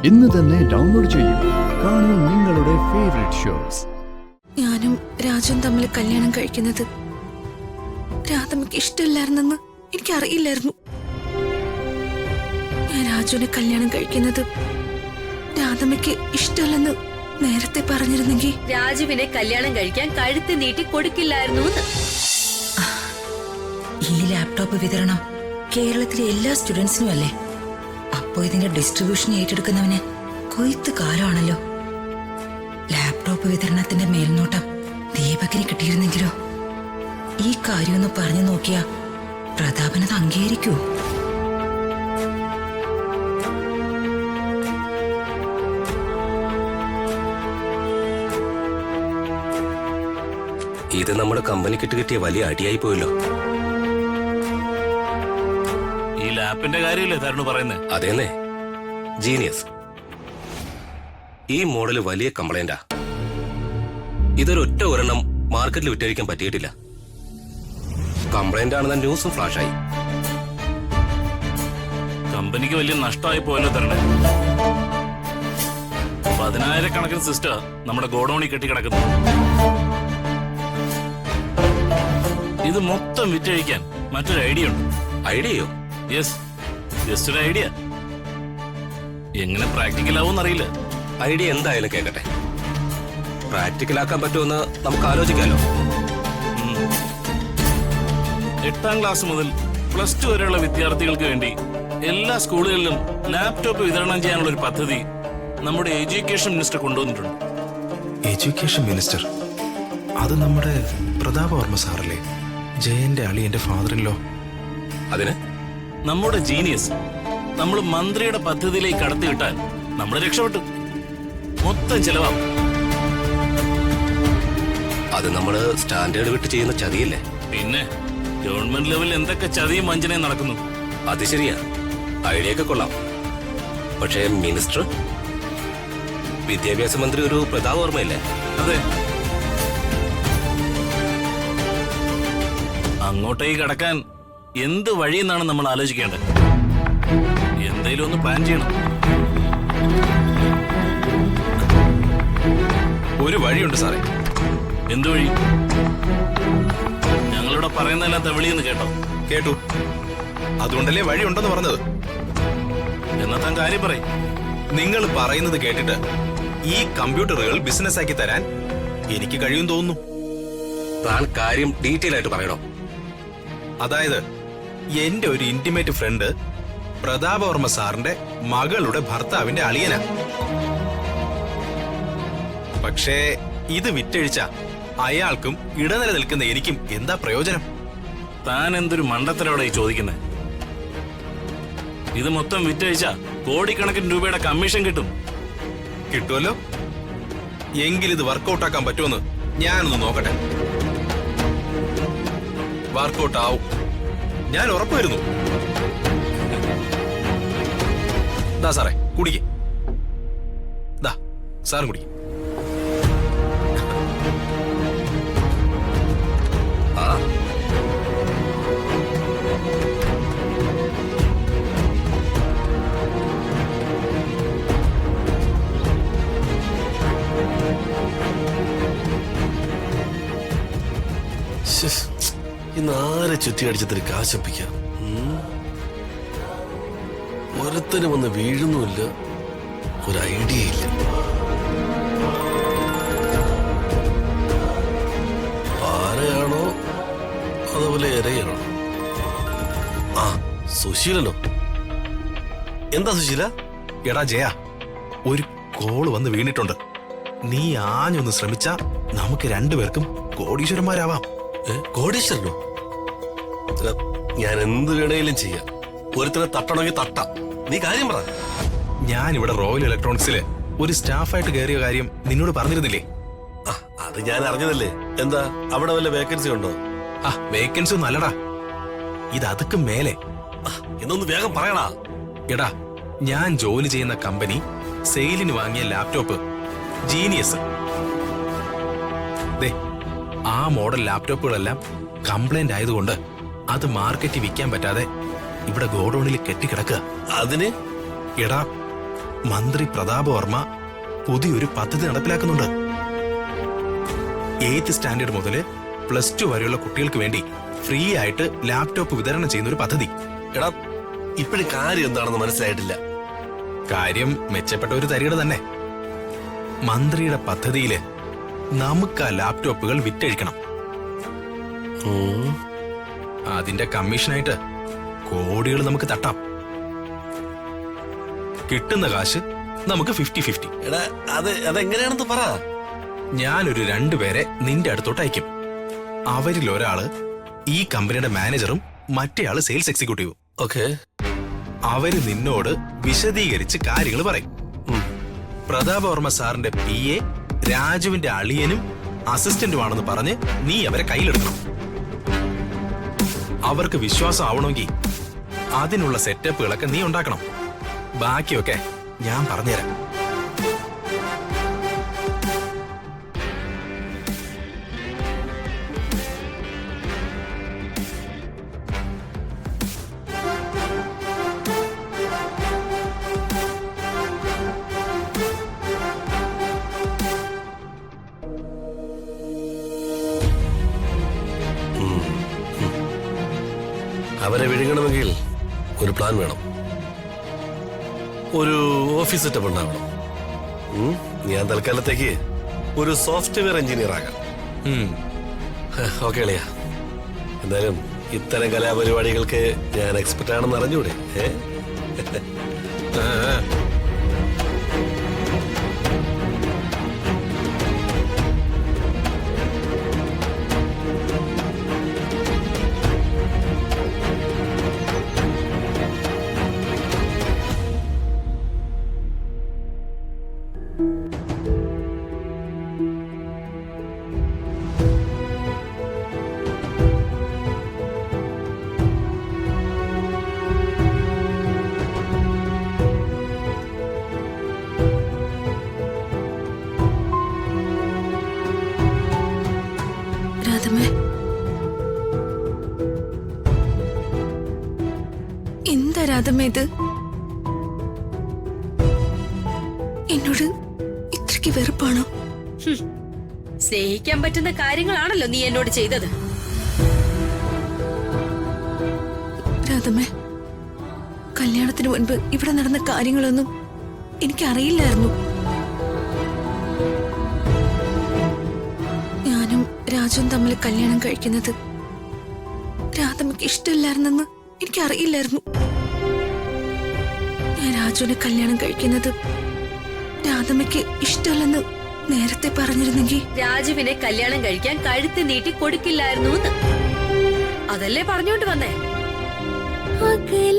ഇന്ന് തന്നെ ഡൗൺലോഡ് ചെയ്യൂ. കാണൂ നിങ്ങളുടെ ഫേവറേറ്റ് ഷോസ്. ഞാനും രാജുവും തമ്മിൽ കല്യാണം കഴിക്കുന്നത് രാധമ്മയ്ക്ക് ഇഷ്ടമില്ലായിരുന്നെന്ന് എനിക്കറിയില്ലായിരുന്നു. ഞാൻ രാജുവിനെ കല്യാണം കഴിക്കുന്നത് രാധമ്മയ്ക്ക് ഇഷ്ടമല്ലെന്ന് നേരത്തെ പറഞ്ഞിരുന്നെങ്കിൽ രാജുവിനെ കല്യാണം കഴിക്കാൻ കഴുത്ത് നീട്ടി കൊടുക്കില്ലായിരുന്നു. ഈ ലാപ്ടോപ്പ് വിതരണം കേരളത്തിലെ എല്ലാ സ്റ്റുഡൻസിനും അല്ലേ? അപ്പോ ഇതിന്റെ ഡിസ്ട്രിബ്യൂഷൻ ഏറ്റെടുക്കുന്നവന് കൊയ്ത്ത് കാലമാണല്ലോ. ലാപ്ടോപ്പ് വിതരണത്തിന്റെ മേൽനോട്ടം ദീപകിന് കിട്ടിയിരുന്നെങ്കിലോ? ഈ കാര്യമൊന്ന് പറഞ്ഞു നോക്കിയാ പ്രതാപനത് അംഗീകരിക്കൂ? ഇത് നമ്മുടെ കമ്പനിക്കിട്ട് കിട്ടിയ വലിയ അടിയായി പോയല്ലോ. ഈ ലാപ്പിന്റെ കാര്യമല്ലേ തരുണ് പറയുന്നത്? അതേന്നെ, ജീനിയസ്. ഈ മോഡല് വലിയ കംപ്ലൈന്റാ. ഇതൊരൊറ്റ ഒരെണ്ണം മാർക്കറ്റിൽ വിറ്റഴിക്കാൻ പറ്റിയിട്ടില്ല. കംപ്ലൈന്റ് ആണെന്ന ന്യൂസും ഫ്ലാഷായി. കമ്പനിക്ക് വലിയ നഷ്ടമായി പോയല്ലോ തരണേ. 10,000 സിസ്റ്റർ നമ്മുടെ ഗോഡൌണിൽ കെട്ടിക്കിടക്കുന്നു. ഇത് മൊത്തം വിറ്റഴിക്കാൻ മറ്റൊരു ഐഡിയ ഉണ്ട്. ഐഡിയയോ? യെസ്, ജസ്റ്റ് ഒരു ഐഡിയ. എങ്ങനെ പ്രാക്ടിക്കൽ ആവുമെന്നറിയില്ല. ഐഡിയ എന്തായാലും കേൾക്കട്ടെ. പ്രാക്ടിക്കലാക്കാൻ പറ്റുമെന്ന് നമുക്ക് ആലോചിക്കാലോ. 8ാം ക്ലാസ് മുതൽ +2 വരെയുള്ള വിദ്യാർത്ഥികൾക്ക് വേണ്ടി എല്ലാ സ്കൂളുകളിലും ലാപ്ടോപ്പ് വിതരണം ചെയ്യാനുള്ള ഒരു പദ്ധതി നമ്മുടെ എഡ്യൂക്കേഷൻ മിനിസ്റ്റർ കൊണ്ടുവന്നിട്ടുണ്ട്. Education minister? അത് നമ്മുടെ പ്രതാപവർമ്മ സാറല്ലേ? ജയന്റെ അളിയന്റെ ഫാദറിൻലോ. അതിന് നമ്മുടെ ജീനിയസ് നമ്മൾ മന്ത്രിയുടെ പദ്ധതിയിലേക്ക് കടത്തിവിട്ടാൽ നമ്മൾ രക്ഷപ്പെട്ടു. മൊത്തം ചെലവാകും. അത് നമ്മള് സ്റ്റാൻഡേർഡ് വിട്ട് ചെയ്യുന്ന ചതിയല്ലേ? പിന്നെ ഗവൺമെന്റ് ലെവലിൽ എന്തൊക്കെ ചതിയും വഞ്ചനയും നടക്കുന്നു. അത് ശരിയാ, ഐഡിയ ഒക്കെ കൊള്ളാം. പക്ഷേ മിനിസ്റ്റർ, വിദ്യാഭ്യാസ മന്ത്രി ഒരു പ്രതാപ് വർമ്മയല്ലേ? അതെ. അങ്ങോട്ടേക്ക് കടക്കാൻ എന്ത് വഴിയെന്നാണ് നമ്മൾ ആലോചിക്കേണ്ടത്. എന്തേലും ഒന്ന് പ്ലാൻ ചെയ്യണം. ഒരു വഴിയുണ്ട് സാറേ. എന്ത് വഴി? ഞങ്ങളിവിടെ പറയുന്നതെല്ലാം തെവിളിയെന്ന് കേട്ടോ? കേട്ടു. അതുകൊണ്ടല്ലേ വഴിയുണ്ടെന്ന് പറഞ്ഞത്. എന്നാ താൻ കാര്യം പറയും. നിങ്ങൾ പറയുന്നത് കേട്ടിട്ട് ഈ കമ്പ്യൂട്ടറുകൾ ബിസിനസ് ആക്കി തരാൻ എനിക്ക് കഴിയും തോന്നുന്നു. താൻ കാര്യം ഡീറ്റെയിൽ ആയിട്ട് പറയണോ? അതായത് എന്റെ ഒരു ഇന്റിമേറ്റ് ഫ്രണ്ട് പ്രതാപവർമ്മ സാറിന്റെ മകളുടെ ഭർത്താവിന്റെ അളിയനാ. പക്ഷേ ഇത് വിറ്റഴിച്ച അയാൾക്കും ഇടനില നിൽക്കുന്ന എനിക്കും എന്താ പ്രയോജനം? താൻ എന്തൊരു മണ്ടത്തരോടെ ചോദിക്കുന്നത്? ഇത് മൊത്തം വിറ്റഴിച്ച കോടിക്കണക്കിന് രൂപയുടെ കമ്മീഷൻ കിട്ടും. കിട്ടുമല്ലോ. എങ്കിലിത് വർക്കൗട്ട് ആക്കാൻ പറ്റുമെന്ന് ഞാനൊന്ന് നോക്കട്ടെ. വർക്കൗട്ട് ആവും, ഞാൻ ഉറപ്പ് വരുന്നു. ദാ സാറേ, കുടിക്ക്. ദാ സാറും കുടിക്ക്. ആ, ഇന്ന് ആരെ ചുറ്റിയടിച്ചതിന് കാശപ്പിക്കാം. ഒരുത്തനും വന്ന് വീഴുന്നുമില്ല, ഒരു ഐഡിയ ഇല്ല. ആരെയാണോ അതുപോലെ ഇരയാണോ? ആ, സുശീലനോ? എന്താ സുശീല? എടാ ജയ, ഒരു കോള് വന്ന് വീണിട്ടുണ്ട്. നീ ആഞ്ഞൊന്ന് ശ്രമിച്ചാ നമുക്ക് രണ്ടുപേർക്കും കോടീശ്വരന്മാരാവാം. കോടീശ്വരനോ? ഞാൻ എന്ത് വേണേലും ചെയ്യാം. ഒരുത്തനെ തട്ടണമെങ്കിൽ തട്ടാം. നീ കാര്യം പറ. ഞാനിവിടെ റോയൽ ഇലക്ട്രോണിക്സില് ഒരു സ്റ്റാഫായിട്ട് കയറിയ കാര്യം നിന്നോട് പറഞ്ഞിരുന്നില്ലേ? അത് ഞാൻ അറിഞ്ഞതല്ലേ. എന്താ അവിടെ വല്ല വേക്കൻസി ഉണ്ടോ? വേക്കൻസി ഒന്നും അല്ലടാ, ഇത് അതുക്കും മേലെ. എന്നൊന്ന് വേഗം പറയടാ. എടാ, ഞാൻ ജോലി ചെയ്യുന്ന കമ്പനി സെയിലിന് വാങ്ങിയ ലാപ്ടോപ്പ് ജീനിയസ്. ദേ, ആ മോഡൽ ലാപ്ടോപ്പുകളെല്ലാം കംപ്ലൈന്റ് ആയതുകൊണ്ട് അത് മാർക്കറ്റിൽ വിൽക്കാൻ പറ്റാതെ ഇവിടെ ഗോഡൌണിൽ കെട്ടിക്കിടക്കുക. അതിന് എടാ, മന്ത്രി പ്രതാപ് വർമ്മ പുതിയൊരു പദ്ധതി നടപ്പിലാക്കുന്നുണ്ട്. 8th സ്റ്റാൻഡേർഡ് മുതൽ +2 വരെയുള്ള കുട്ടികൾക്ക് വേണ്ടി ഫ്രീ ആയിട്ട് ലാപ്ടോപ്പ് വിതരണം ചെയ്യുന്ന ഒരു പദ്ധതി. എടാ ഇപ്പോഴും കാര്യം എന്താണെന്ന് മനസ്സിലായിട്ടില്ല. കാര്യം മെച്ചപ്പെട്ട ഒരു തരികട തന്നെ. മന്ത്രിയുടെ പദ്ധതിയില് നമുക്ക് ആ ലാപ്ടോപ്പുകൾ വിറ്റഴിക്കണം. അതിന്റെ കമ്മീഷനായിട്ട് കോടികൾ നമുക്ക് തട്ടാം. കിട്ടുന്ന കാശ് നമുക്ക് 50-50. എടാ അതെങ്ങനെയാണെന്ന് പറ. ഞാനൊരു 2 പേരെ നിന്റെ അടുത്തോട്ട് അയക്കും. അവരിൽ ഒരാള് ഈ കമ്പനിയുടെ മാനേജറും മറ്റേയാള് സെയിൽസ് എക്സിക്യൂട്ടീവും. ഓക്കെ. അവര് നിന്നോട് വിശദീകരിച്ച് കാര്യങ്ങൾ പറയും. പ്രതാപ വർമ്മ സാറിന്റെ PA രാജുവിന്റെ അളിയനും അസിസ്റ്റന്റുമാണെന്ന് പറഞ്ഞ് നീ അവരെ കയ്യിലെടുക്കണം. അവർക്ക് വിശ്വാസം ആവണമെങ്കിൽ അതിനുള്ള സെറ്റപ്പുകളൊക്കെ നീ ഉണ്ടാക്കണം. ബാക്കിയൊക്കെ ഞാൻ പറഞ്ഞുതരാം. അവരെ വിഴുങ്ങണമെങ്കിൽ ഒരു പ്ലാൻ വേണം. ഒരു ഓഫീസ് സെറ്റപ്പ് ഉണ്ടാവണം. ഞാൻ തൽക്കാലത്തേക്ക് ഒരു സോഫ്റ്റ്വെയർ എഞ്ചിനീയർ ആകാം. ഓക്കെ അളിയാ. എന്തായാലും ഇത്തരം കലാപരിപാടികൾക്ക് ഞാൻ എക്സ്പെർട്ട് ആണെന്ന് അറിഞ്ഞൂടെ? രാധമ്മേ, എന്താ രാധമ്മ ഇത്? എന്നോട് ഇത്രയ്ക്ക് വെറുപ്പാണോ? സ്നേഹിക്കാൻ പറ്റുന്ന കാര്യങ്ങളാണല്ലോ നീ എന്നോട് ചെയ്തത്. രാധമ്മേ, കല്യാണത്തിന് മുൻപ് ഇവിടെ നടന്ന കാര്യങ്ങളൊന്നും എനിക്കറിയില്ലായിരുന്നു. ഞാനും രാജുവും തമ്മിൽ കല്യാണം കഴിക്കുന്നത് രാധമ്മയ്ക്ക് ഇഷ്ടമില്ലായിരുന്നെന്ന് എനിക്കറിയില്ലായിരുന്നു. ഞാൻ രാജുവിനെ കല്യാണം കഴിക്കുന്നത് രാധമ്മയ്ക്ക് ഇഷ്ടമല്ലെന്ന് നേരത്തെ പറഞ്ഞിരുന്നെങ്കിൽ രാജുവിനെ കല്യാണം കഴിക്കാൻ കഴുത്ത് നീട്ടി കൊടുക്കില്ലായിരുന്നു. അതല്ലേ പറഞ്ഞോണ്ട് വന്നേ. അകലെ